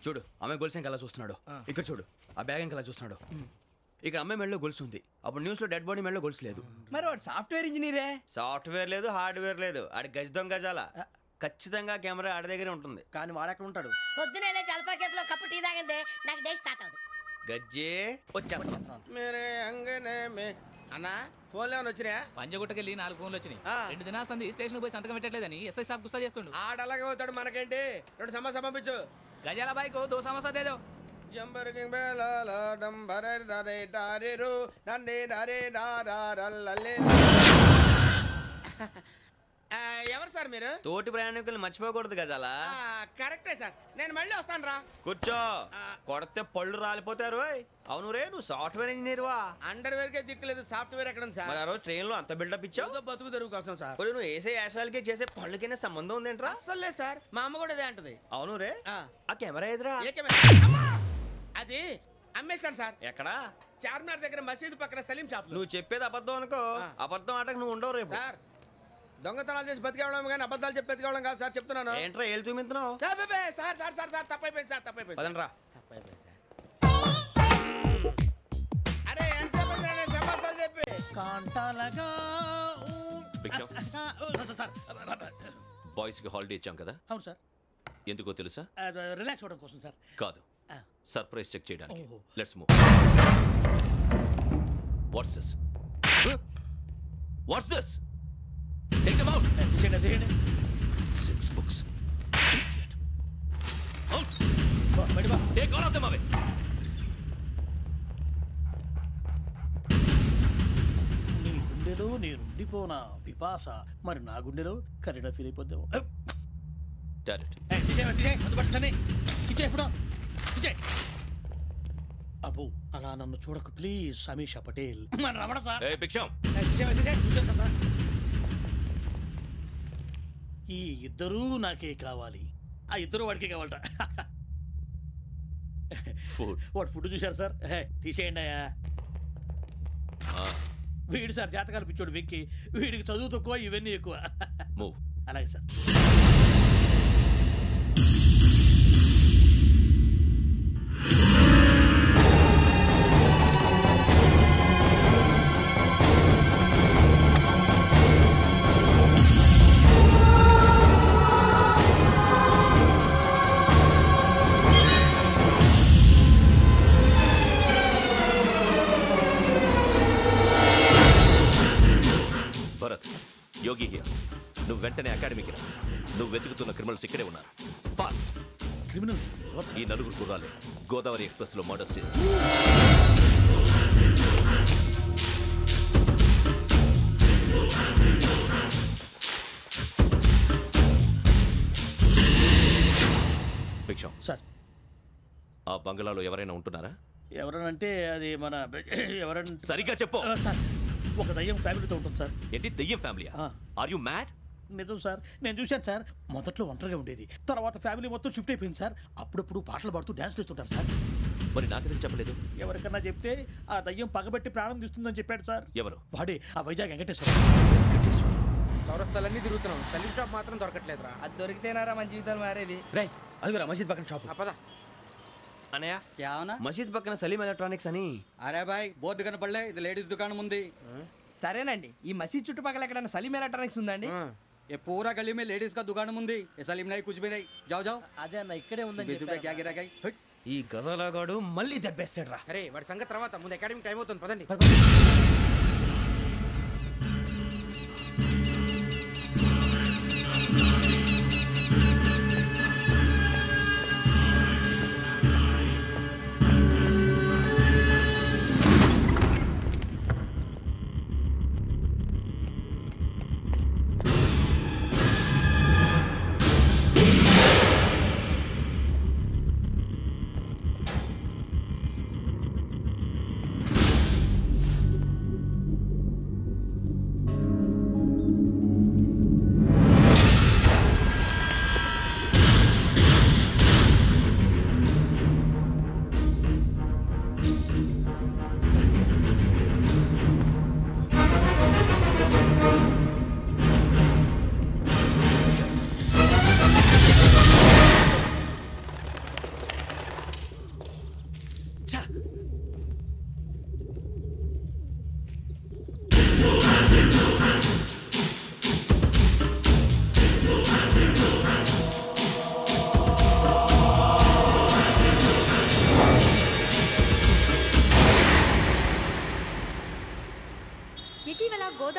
చూడు అమ్మాయి గొలుసు ఇంకలా చూస్తున్నాడు. ఇక్కడ చూడు ఆ బ్యాగ్ ఇంకలా చూస్తున్నాడు. ఇక్కడ అమ్మాయి మెడలో గొలుసు ఉంది. అప్పుడు న్యూస్ లో డెడ్ బాడీ మెడలో గొలుసు లేదు. మరి వాడు సాఫ్ట్వేర్ ఇంజనీరే. సాఫ్ట్వేర్ లేదు, హార్డ్వేర్ లేదు. ఆడి గజ దొంగ గజాల. ఖచ్చితంగా కెమెరా ఆడి దగ్గరే ఉంటుంది. కానీ వాడెక్కడ ఉంటాడు? పొద్దునే జలపా కేఫ్లో కప్పు టీ తాగండి, నాకు డే స్టార్ట్ అవుతుంది. గజ్జే వచ్చా మేరే అంగనే మే అన్న ఫోన్లో వచ్చినా పంజగుట్టకెళ్ళి 4 ఫోన్లు వచ్చినాయి. 2 దినాల సంది స్టేషన్ పోయి సంతకం పెట్టలేదని ఎస్ఐ సాబ్ గుస్తా చేస్తుండు. ఆడలాగే పోతాడు, మనకేంటి? 2 సమస్య పంపించు. గజాల బైక్ 2 సమస్య దేదో. జంబరకింగ్ బేలాల డంబరే డరే డారేరు నన్నే డరే డారారల్లలే. ఎవరు సార్ మీరు? తోటి ప్రయాణికుల్ని మర్చిపోకూడదు గజాల. కరెక్టే సార్, నేను మళ్ళీ వస్తాను రా. కూర్చో, కొడితే పళ్ళు రాలిపోతారు. అవును రే, నువ్వు సాఫ్ట్వేర్ ఇంజనీర్ వా? అండర్వేర్ కే దిక్కులేదు, సాఫ్ట్వేర్ ఎక్కడ ఉంది సార్? మరి ఆ రోజు ట్రైన్ లో అంత బిల్డప్ ఇచ్చావు. బతుకు తెరువు కోసం సార్. నువ్వు వేసే యాశాలకి చేసే పళ్ళకైనా సంబంధం ఉందేంట్రా? అస్సలు లేదు సార్, మా అమ్మ కూడా అదే అంటది. అవును రే, ఆ కెమెరా ఎదురా అది అమ్మేశాను సార్. ఎక్కడా? చార్మినార్ దగ్గర మసీదు పక్కన సలీం షాప్. నువ్వు చెప్పేది అబద్ధం అనుకో. అబద్ధం ఆటకు నువ్వు ఉండవు రేపు. సార్ దొంగతనాలు చేసి బతికేవడం కానీ అబద్ధాలు చెప్పి బతికేవడం కాదు సార్, చెప్తున్నాను. ఏంట్రా ఏళ్ళు చూపించినావు? సార్ సార్ సార్ సార్ తప్పైపోయింది సార్, తప్పైపోయింది. పదండ్రా. తప్పైపోయింది సార్. అరే ఎంత సమాసాలు చెప్పి కాంటాలగా బాయ్స్ కి హాలిడే ఇచ్చాం కదా? అవును సార్. ఎందుకో తెలుసా? రిలాక్స్ అవ్వడం కోసం సార్. కాదు, సర్ప్రైజ్ చెక్ చేయడానికి. Let's move. What's this? What's this? Take them out. 6 books. Idiot. Out. Take all of them away. నీ గుండెలో నేనుండిపోనా పిపాస, మరి నా గుండెలో కరీడా ఫీల్ అయిపోద్దాము. Direct. అబ్బో అలా నన్ను చూడకు please. Sameesha Patel. Ramana sir. Hey, Biksham. ఈ ఇద్దరూ నాకే కావాలి, ఆ ఇద్దరు వాడికే కావాలట. వాడు ఫుడ్ చూశారు సార్. తీసేయండి అయ్యా. వీడు సార్ జాతకాలు పిచ్చోడు వెక్కి, వీడికి చదువు తక్కువ, ఇవన్నీ ఎక్కువ. అలాగే సార్. Bharat, Yogi here. నువ్వు వెంటనే అకాడమీకి రా. నువ్వు వెతుకుతున్న క్రిమినల్స్ ఇక్కడే ఉన్నారు. ఫాస్ట్. క్రిమినల్స్? ఈ 4 కుర్రాలు గోదావరి ఎక్స్ప్రెస్ లో మర్డర్స్ చేసి భిక్షం సార్. ఆ బంగ్లాలో ఎవరైనా ఉంటున్నారా? ఎవరనంటే అది మన ఎవరైనా సరిగ్గా చెప్పు సార్. ఒక దయ్యం ఫ్యామిలీతో ఉంటుంది సార్. ఏంటి దయ్యం ఫ్యామిలీ? Are you mad? నిజం సార్, నేను చూశాను సార్. మొదట్లో ఒంటరిగా ఉండేది, తర్వాత ఫ్యామిలీ మొత్తం షిఫ్ట్ అయిపోయింది సార్. అప్పుడప్పుడు పాటలు పాడుతూ డ్యాన్స్ చేస్తుంటారు సార్. మరి నాకెందుకు చెప్పలేదు? ఎవరికన్నా చెప్తే ఆ దయ్యం పగబెట్టి ప్రాణం తీస్తుందని చెప్పాడు సార్. ఎవరు? వాడే, ఆ వైజాగ్ వెంకటేశ్వర. చౌరస్తాలన్నీ తిరుగుతున్నాం, సలీం షాప్ మాత్రం దొరకట్లేదురా. అది దొరికితేనారా మన జీవితాలు మారేది. రే అదిగురా మసీద్ పక్కన షాప్. పదా అనయ్య, क्या होना? మసీద్ పక్కన సలీం ఎలక్ట్రానిక్స్ అని. అరే బాయ్, బోర్డు కనపడలే, ఇది లేడీస్ దుకాణం ఉంది. సరేనండి, ఈ మసీద్ చుట్టుపక్కల ఎక్కడైనా సలీం ఎలక్ట్రానిక్స్ ఉందండి? ये पूरा गली में लेडीज का दुकान मुंदी, ये सलीम नहीं कुछ भी नहीं. जाओ जाओ. అదే అన్న ఇక్కడే ఉందని क्या गिरा गई? ఈ గజాలగాడు మళ్ళీ దెబ్బేస్తాడు రా. సరే వాడి సంగతి తర్వాత, ముందు అకాడమిక్ టైం అవుతుంది, పదండి.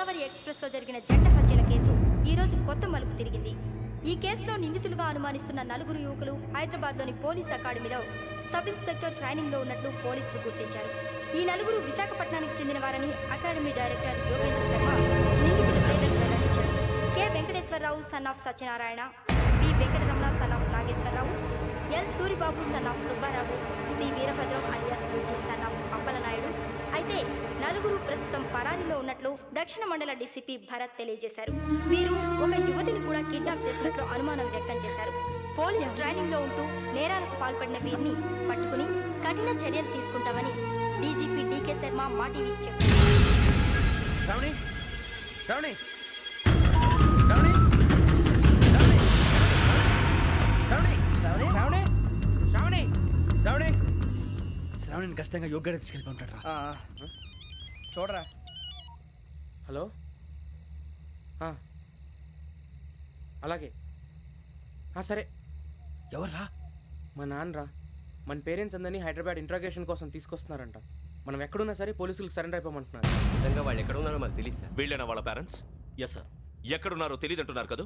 గోదావరి ఎక్స్ప్రెస్లో జరిగిన జంట హత్యల కేసు ఈరోజు కొత్త మలుపు తిరిగింది. ఈ కేసులో నిందితులుగా అనుమానిస్తున్న 4 యువకులు హైదరాబాద్లోని పోలీస్ అకాడమీలో సబ్ ఇన్స్పెక్టర్ ట్రైనింగ్లో ఉన్నట్లు పోలీసులు గుర్తించారు. ఈ 4 విశాఖపట్నానికి చెందిన వారని అకాడమీ డైరెక్టర్ యోగేంద్ర శర్మ నిందితుల పేర్లను వెల్లడించారు. K Venkateswara Rao son of Satyanarayana, P Venkataramana son of Nageswara Rao, L Suribabu son of Subba Rao, C Veerabhadram alias Bujji son of Appala Naidu. అయితే 4 ప్రస్తుతం పరారీలో ఉన్నట్లు దక్షిణ మండల డీసీపీ భరత్ తెలియజేశారు. వీరు ఒక యువతిని కూడా కిడ్నాప్ చేసినట్లు అనుమానం వ్యక్తం చేశారు. పోలీస్ ట్రైనింగ్ లో ఉంటూ నేరాలకు పాల్పడిన వీరిని పట్టుకుని కఠిన చర్యలు తీసుకుంటామని డీజీపీ డీకే శర్మ మా టీవీకి చెప్పారు. శ్రావణి శ్రావణి శ్రావణి శ్రావణి శ్రావణి శ్రావణి శ్రావణి శ్రావణి శ్రావణిని ఖచ్చితంగా యోగ్యంగా తీసుకెళ్ళి ఉంటాడు రా. చూడరా. హలో, అలాగే సరే. ఎవర్రా? మా నాన్నరా. మన పేరెంట్స్ అందరినీ హైదరాబాద్ ఇంట్రాగేషన్ కోసం తీసుకొస్తున్నారంట. మనం ఎక్కడున్నా సరే పోలీసులకు సరెండర్ అయిపోమంటున్నారు. నిజంగా వాళ్ళు ఎక్కడ ఉన్నారో మాకు తెలియదు సార్. వీళ్ళైనా వాళ్ళ పేరెంట్స్? Yes sir. ఎక్కడున్నారో తెలియదు అంటున్నారు కదా.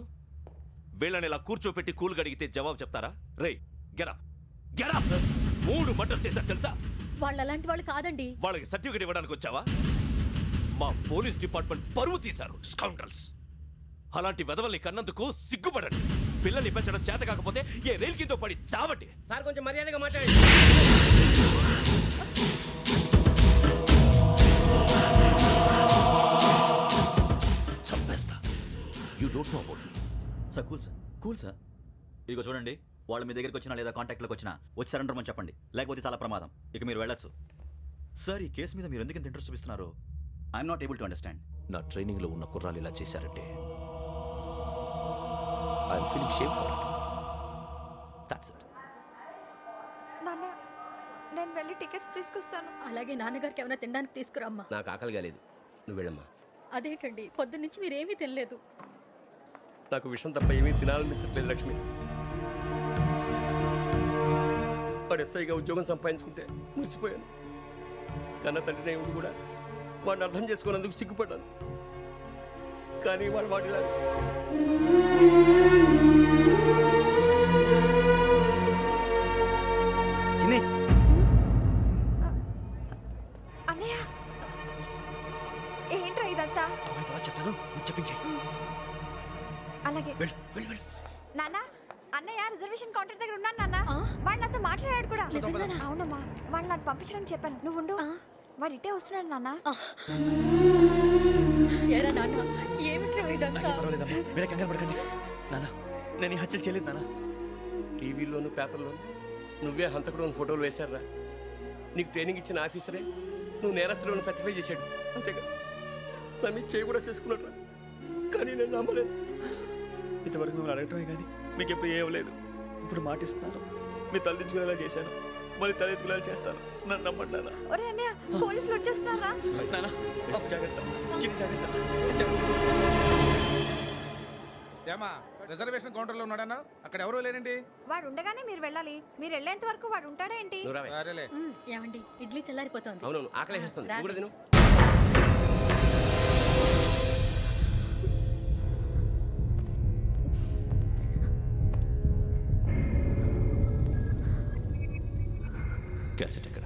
వీళ్ళని ఇలా కూర్చోపెట్టి కూల్ గడిగితే జవాబు చెప్తారా? రే గెటప్ గెటప్. 3 మర్డర్స్ చేశారు తెలుసా? వాళ్ళు అలాంటి వాళ్ళు కాదండి. వాళ్ళకి సర్టిఫికేట్ ఇవ్వడానికి వచ్చావా? మా పోలీస్ డిపార్ట్మెంట్ పరువు తీశారు స్కౌండ్రల్స్. అలాంటి వెధవల్ని కన్నందుకు సిగ్గుపడండి. పిల్లల్ని పెంచడం చేత కాకపోతే ఏ రైలు కింద పడి చావండి. సార్ కొంచెం మర్యాదగా మాట్లాడండి. చంపేస్తా. You don't know about me. Sir cool sir. ఇదిగో చూడండి, వాళ్ళు మీ దగ్గరికి వచ్చినా లేదా కాంటాక్ట్లోకి వచ్చినా వచ్చి సరెండర్ అని చెప్పండి, లేకపోతే చాలా ప్రమాదం. ఇక మీరు వెళ్ళొచ్చు. సార్, ఈ కేసు మీద మీరు ఎందుకు ఇంత ఇంట్రెస్ట్ చూపిస్తున్నారు? I'm not able to understand. నా ట్రైనింగ్లో ఉన్న కుర్రాలు ఇలా చేశారంటే I'm feeling shame for it. That's it. నాన్న, నేను వెళ్ళి టికెట్స్ తీసుకొస్తాను. అలాగే నాన్నగారికి ఏమైనా తినడానికి తీసుకురమ్మా. నాకు ఆకలి కాలేదు, నువ్వు వెళ్ళమ్మా. అదేంటండి, పొద్దున్నుంచి మీరేమీ తినలేదు. నాకు విషయం తప్ప ఏమీ తినాలనిపించట్లేదు లక్ష్మి. వాడు ఎస్ఐగా ఉద్యోగం సంపాదించుకుంటే మురిసిపోయాను. కన్న తండ్రినే ఉండి కూడా వాడిని అర్థం చేసుకున్నందుకు సిగ్గుపడ్డాను. కానీ వాళ్ళు వాడిలా అన్నయ్య, ఏంట్రా ఇదంతా? చెప్తాను, చెప్పించే. అలాగే నాన్న, అన్నయ్య రిజర్వేషన్ కౌంటర్ దగ్గర ఉన్నాను నాన్న. వాడు నాతో మాట్లాడాడు కూడా. అవునమ్మా, వాడు నాకు పంపించడానికి చెప్పాను. నువ్వు ఉండు, వాడు ఇట్టే వస్తున్నాడు నాన్న. మీరే కంగారు పడకండి నాన్న. నేను ఈ హత్యలు చేయలేదు నాన్న. టీవీలోను పేపర్లోను నువ్వే హంతకుడు ఫోటోలు వేశారా? నీకు ట్రైనింగ్ ఇచ్చిన ఆఫీసరే నువ్వు నేరస్తులను సర్టిఫై చేశాడు. అంతేగా నా మీద చేయి కూడా చేసుకున్నట్రా. కానీ నేను నమ్మలేదు. ఇంతవరకు మిమ్మల్ని అడగటమే కానీ మీకు ఎప్పుడు ఏమలేదు. ఇప్పుడు మాటిస్తున్నాను, మీ తలదించుకునేలా చేశాను, మళ్ళీ తలెత్తుకునేలా చేస్తాను. నన్ను నమ్మండి నాన్న. ఒరే అన్నయ్య, పోలీసులు వచ్చేస్తున్నారా? నాన్న జాగ్రత్త, చిన్న జాగ్రత్త. ఏమా రిజర్వేషన్ కౌంటర్లో ఉన్నాడన్నా? అక్కడ ఎవరూ లేనండి. వాడు ఉండగానే మీరు వెళ్ళాలి. మీరు వెళ్ళేంత వరకు వాడు ఉంటాడా ఏంటి? సరేలే. ఏమండి, ఇడ్లీ చల్లారిపోతుంది. అవును, ఆకలేస్తుంది. నువ్వు కూడా తిను. క్యాసెట్ ఎక్కడ?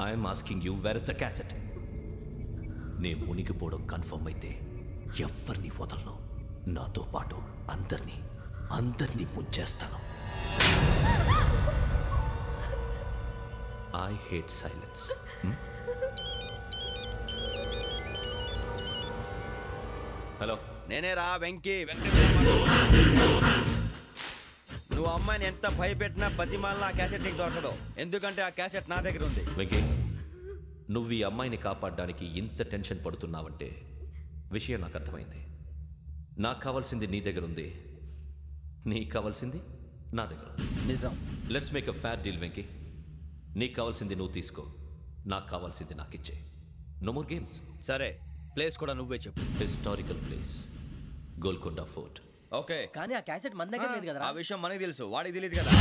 I'm asking you, where is the cassette? నేను మునిగిపోవడం కన్ఫర్మ్ అయితే ఎవ్వరిని వదలను. నాతో పాటు అందరినీ ముంచేస్తాను. I hate silence. హలో, నేనేరా వెంకీ. నువ్వు అమ్మాయిని ఎంత భయపెట్టినా బతిమాలినా ఆ క్యాసెట్ నీకు దొరకదు. ఎందుకంటే ఆ క్యాసెట్ నా దగ్గర ఉంది. వెంకీ, నువ్వు ఈ అమ్మాయిని కాపాడడానికి ఇంత టెన్షన్ పడుతున్నావంటే విషయం నాకు అర్థమైంది. నాకు కావాల్సింది నీ దగ్గర ఉంది, నీకు కావాల్సింది నా దగ్గర. నిజం. Let's make a fair deal Venky. నీకు కావాల్సింది నువ్వు తీసుకో, నాకు కావాల్సింది నాకు ఇచ్చే. No more games. సరే, ప్లేస్ కూడా నువ్వే చెప్పు. Historical place, Golconda fort. Okay, కానీ ఆ క్యాసెట్ మన దగ్గర లేదు కదా. ఆ విషయం మనకి తెలుసు, వాడికి తెలియదు కదా.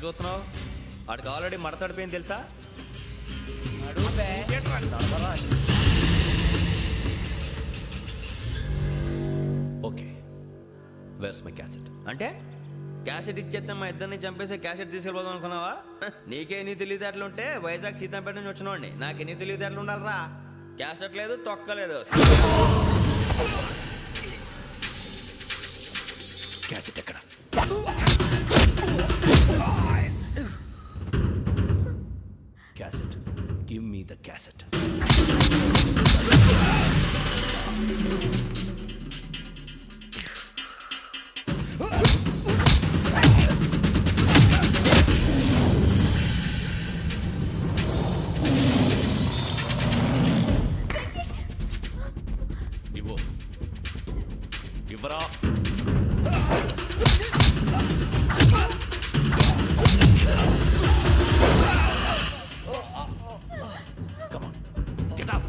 చూస్తున్నావు? వాడికి ఆల్రెడీ మడతడిపోయింది తెలుసా? Okay, where's my cassette? అంటే క్యాసెట్ ఇచ్చేస్తే మా ఇద్దరిని చంపేసి క్యాసెట్ తీసుకెళ్ళిపోదాం అనుకున్నావా? నీకే ఎన్ని తెలివితేటలు ఉంటే వైజాగ్ సీతంపేట నుంచి వచ్చినోడిని నాకు ఎన్ని తెలివితేటలు ఉండాలిరా? క్యాసెట్ లేదు, తొక్కలేదు. క్యాసెట్ ఎక్కడ? Cassette, give me the cassette. ఇవ్వు, ఇవ్వరా. Come on, get up.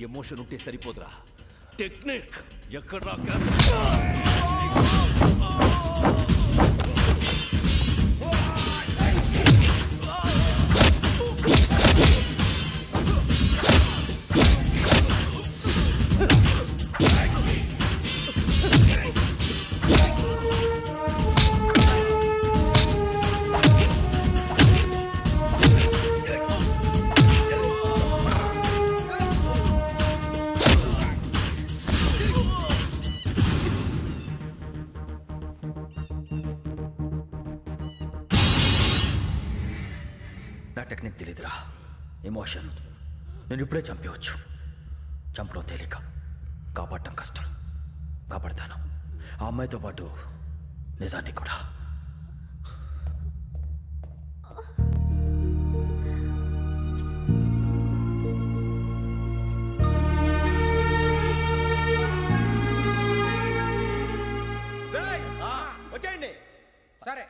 Emotion ఉంటే సరిపోదురా, టెక్నిక్ ఎక్కడ? నా టెక్నిక్ తెలీదురా, ఎమోషన్. నేను ఇప్పుడే చంపేవచ్చు. చంపడం తేలిక, కాపాడటం కష్టం. కాపాడతాను ఆ అమ్మాయితో పాటు నిజాన్ని కూడా. వచ్చేయండి. సరే